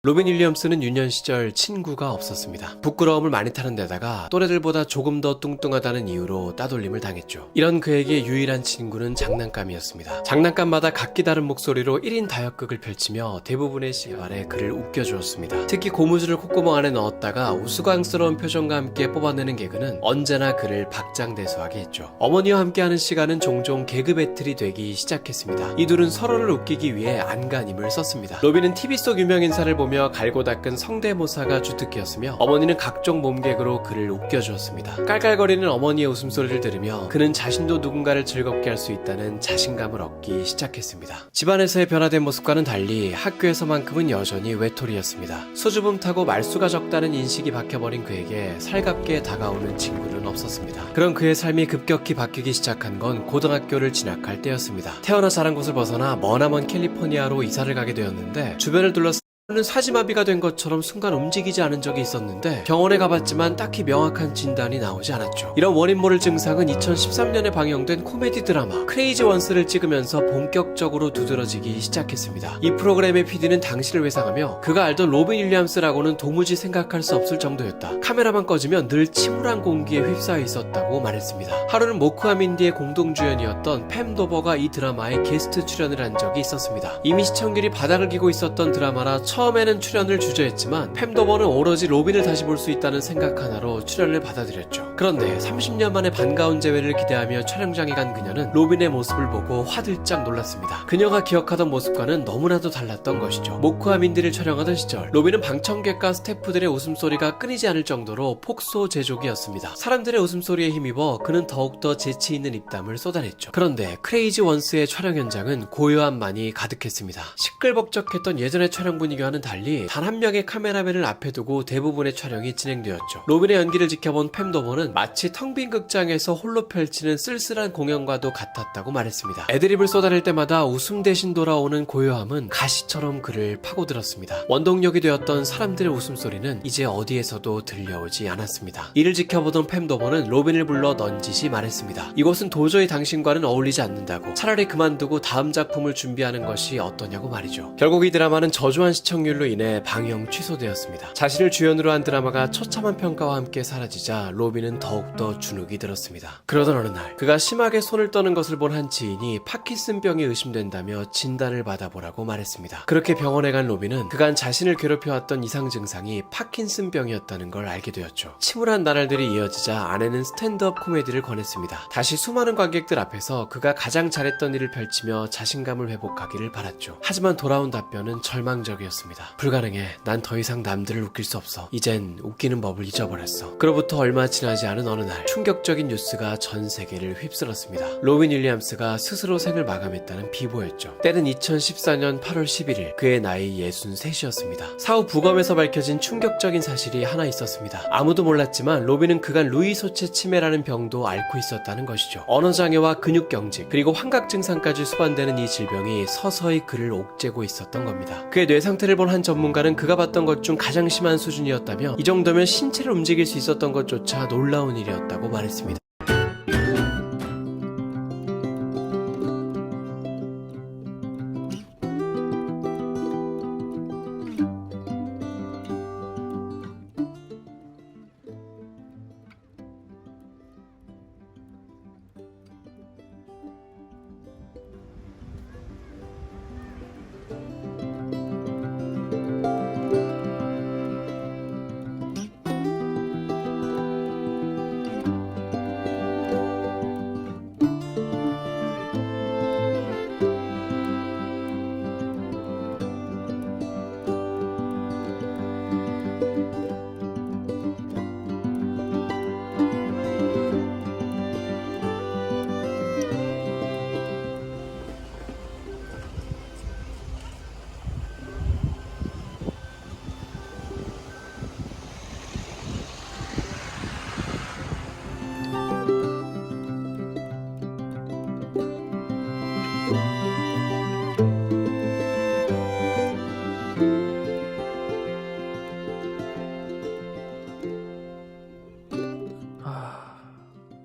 로빈 윌리엄스는 유년 시절 친구가 없었습니다. 부끄러움을 많이 타는 데다가 또래들보다 조금 더 뚱뚱하다는 이유로 따돌림을 당했죠. 이런 그에게 유일한 친구는 장난감이었습니다. 장난감마다 각기 다른 목소리로 1인 다역극을 펼치며 대부분의 시간에 그를 웃겨주었습니다. 특히 고무줄을 콧구멍 안에 넣었다가 우스꽝스러운 표정과 함께 뽑아내는 개그는 언제나 그를 박장대소하게 했죠. 어머니와 함께하는 시간은 종종 개그 배틀이 되기 시작했습니다. 이 둘은 서로를 웃기기 위해 안간힘을 썼습니다. 로빈은 TV 속 유명인사를 보며 갈고 닦은 성대모사가 주특기였으며 어머니는 각종 몸개그로 그를 웃겨주었습니다. 깔깔거리는 어머니의 웃음소리를 들으며 그는 자신도 누군가를 즐겁게 할 수 있다는 자신감을 얻기 시작했습니다. 집안에서의 변화된 모습과는 달리 학교에서만큼은 여전히 외톨이였습니다. 수줍음 타고 말수가 적다는 인식이 박혀버린 그에게 살갑게 다가오는 친구는 없었습니다. 그런 그의 삶이 급격히 바뀌기 시작한 건 고등학교를 진학할 때였습니다. 태어나 자란 곳을 벗어나 머나먼 캘리포니아로 이사를 가게 되었는데 주변을 둘러싼 는 사지마비가 된 것처럼 순간 움직이지 않은 적이 있었는데 병원에 가봤지만 딱히 명확한 진단이 나오지 않았죠. 이런 원인 모를 증상은 2013년에 방영된 코미디 드라마 크레이지 원스를 찍으면서 본격적으로 두드러지기 시작했습니다. 이 프로그램의 PD는 당시를 회상하며 그가 알던 로빈 윌리엄스라고는 도무지 생각할 수 없을 정도였다. 카메라만 꺼지면 늘 침울한 공기에 휩싸여 있었다고 말했습니다. 하루는 모크와 민디의 공동주연이었던 팸 도버가 이 드라마에 게스트 출연을 한 적이 있었습니다. 이미 시청률이 바닥을 기고 있었던 드라마라 처음에는 출연을 주저했지만 팸 도버는 오로지 로빈을 다시 볼 수 있다는 생각 하나로 출연을 받아들였죠. 그런데 30년 만에 반가운 재회를 기대하며 촬영장에 간 그녀는 로빈의 모습을 보고 화들짝 놀랐습니다. 그녀가 기억하던 모습과는 너무나도 달랐던 것이죠. 모크와 민디를 촬영하던 시절 로빈은 방청객과 스태프들의 웃음소리가 끊이지 않을 정도로 폭소제족이었습니다. 사람들의 웃음소리에 힘입어 그는 더욱더 재치있는 입담을 쏟아냈죠. 그런데 크레이지 원스의 촬영 현장은 고요함만이 가득했습니다. 시끌벅적했던 예전의 촬영 분위기와는 달리 단 한 명의 카메라맨을 앞에 두고 대부분의 촬영이 진행되었죠. 로빈의 연기를 지켜본 팸 도버는 마치 텅 빈 극장에서 홀로 펼치는 쓸쓸한 공연과도 같았다고 말했습니다. 애드립을 쏟아낼 때마다 웃음 대신 돌아오는 고요함은 가시처럼 그를 파고들었습니다. 원동력이 되었던 사람들의 웃음소리는 이제 어디에서도 들려오지 않았습니다. 이를 지켜보던 팸 도버는 로빈을 불러 넌지시 말했습니다. 이곳은 도저히 당신과는 어울리지 않는다고, 차라리 그만두고 다음 작품을 준비하는 것이 어떠냐고 말이죠. 결국 이 드라마는 저조한 시청률로 인해 방영 취소되었습니다. 자신을 주연으로 한 드라마가 처참한 평가와 함께 사라지자 로빈은 더욱더 주눅이 들었습니다. 그러던 어느 날 그가 심하게 손을 떠는 것을 본 한 지인이 파킨슨병이 의심된다며 진단을 받아보라고 말했습니다. 그렇게 병원에 간 로빈은 그간 자신을 괴롭혀왔던 이상 증상이 파킨슨병이었다는 걸 알게 되었죠. 침울한 나날들이 이어지자 아내는 스탠드업 코미디를 권했습니다. 다시 수많은 관객들 앞에서 그가 가장 잘했던 일을 펼치며 자신감을 회복하기를 바랐죠. 하지만 돌아온 답변은 절망적이었습니다. 불가능해. 난 더 이상 남들을 웃길 수 없어. 이젠 웃기는 법을 잊어버렸어. 그로부터 얼마 지나지 않은 어느 날 충격적인 뉴스가 전 세계를 휩쓸었습니다. 로빈 윌리엄스가 스스로 생을 마감했다는 비보였죠. 때는 2014년 8월 11일 그의 나이 63이었습니다. 사후 부검에서 밝혀진 충격적인 사실이 하나 있었습니다. 아무도 몰랐지만 로빈은 그간 루이 소체 치매라는 병도 앓고 있었다는 것이죠. 언어장애와 근육경직 그리고 환각 증상까지 수반되는 이 질병이 서서히 그를 옥죄고 있었던 겁니다. 그의 뇌 상태를 본 한 전문가는 그가 봤던 것 중 가장 심한 수준이었다며 이 정도면 신체를 움직일 수 있었던 것조차 놀라운 일이었다고 말했습니다.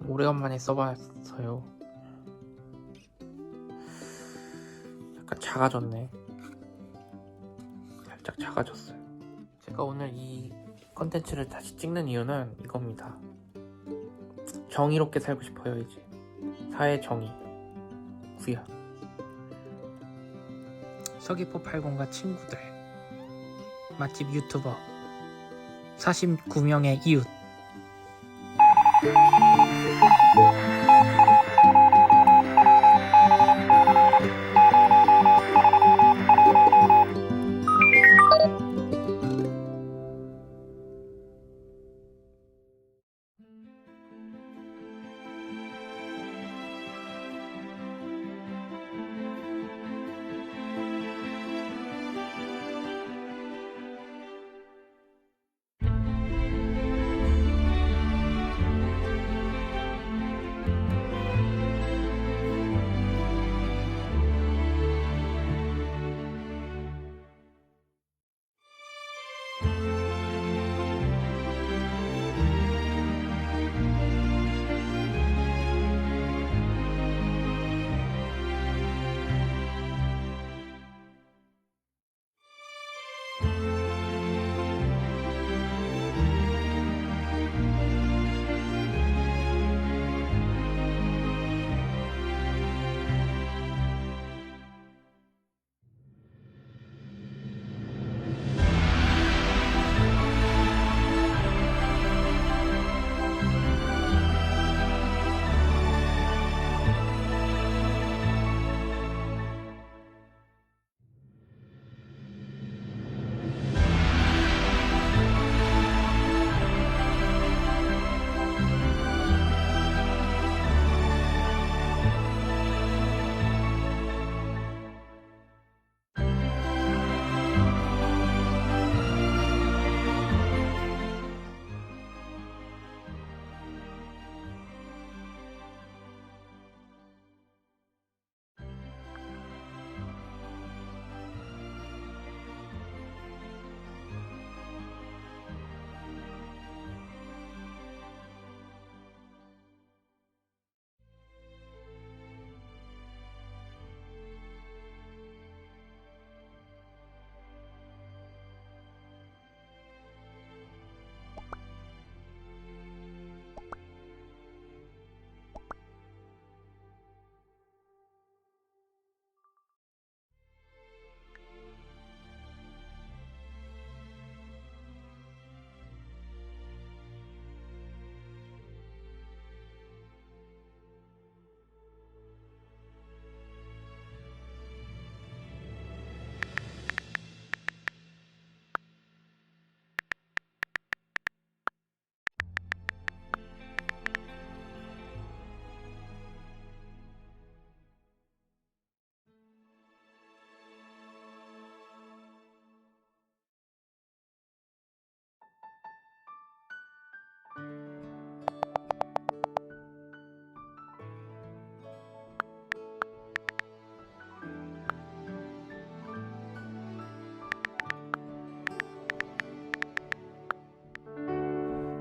오래간만에 써봤어요. 약간 작아졌네. 살짝 작아졌어요. 제가 오늘 이 컨텐츠를 다시 찍는 이유는 이겁니다. 정의롭게 살고 싶어요. 이제 사회 정의 구현. 서귀포 80과 친구들, 맛집 유튜버 49명의 이웃.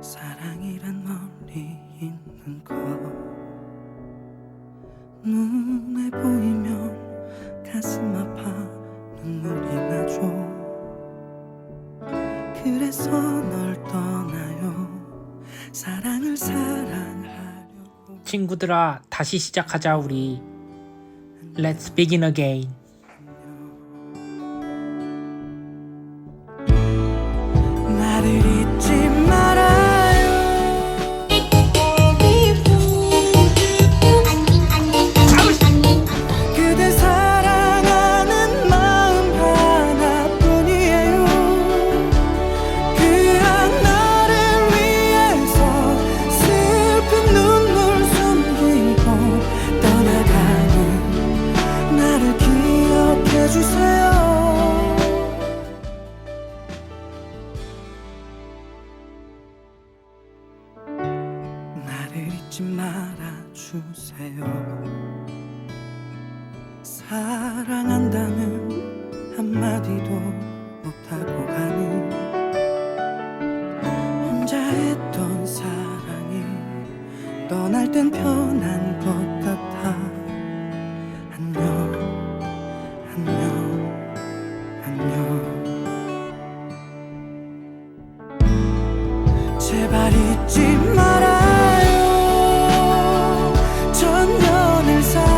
사랑이란 멀리 있는 것 눈에 보이면 가슴 아파 눈물이 나죠. 그래서 널 떠나요. 사랑을 사랑하려고. 친구들아, 다시 시작하자 우리. Let's begin again. 나를 잊지 말아요. 그대 사랑하는 마음 하나뿐이에요. 그 하나를 위해서 슬픈 눈물 숨기고 떠나가는 나를 기억해 주세요. 나를 잊지 말아주세요. 사랑한다는 한마디도 못하고 가는 혼자 했던 사랑이 떠날 땐 편한 것 같아. 안녕 안녕 안녕. 사람